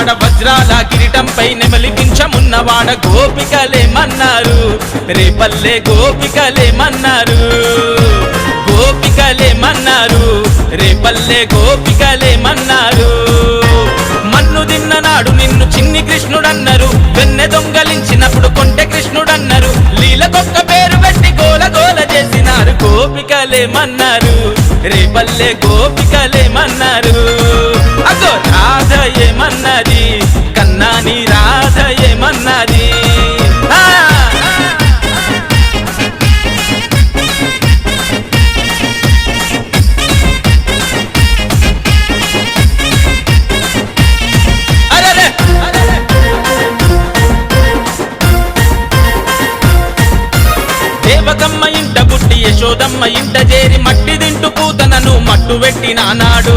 ఉన్నవాడ వజ్రాల కిరీటంపై నెమలిపించమున్నవాడ గోపికలేమన్నారు రేపల్లె గోపికలేమన్నారు గోపికలేమన్నారు రేపల్లె గోపికలేమన్నారు మన్ను తిన్ననాడు నిన్ను చిన్ని కృష్ణుడన్నారు వెన్నె దొంగలించినప్పుడు కొంటె కృష్ణుడన్నారు లీలకొక్క పేరు పెట్టి గోల గోల చేసినారు గోపికలేమన్నారు రేపల్లె గోపికలేమన్నారు అగో రాధ ఏమన్నది కన్నాని రాధ ఏమన్నది దేవకమ్మ ఇంట పుట్టి యశోదమ్మ ఇంట చేరి మట్టి దింటు పూతనను మట్టు పెట్టినానాడు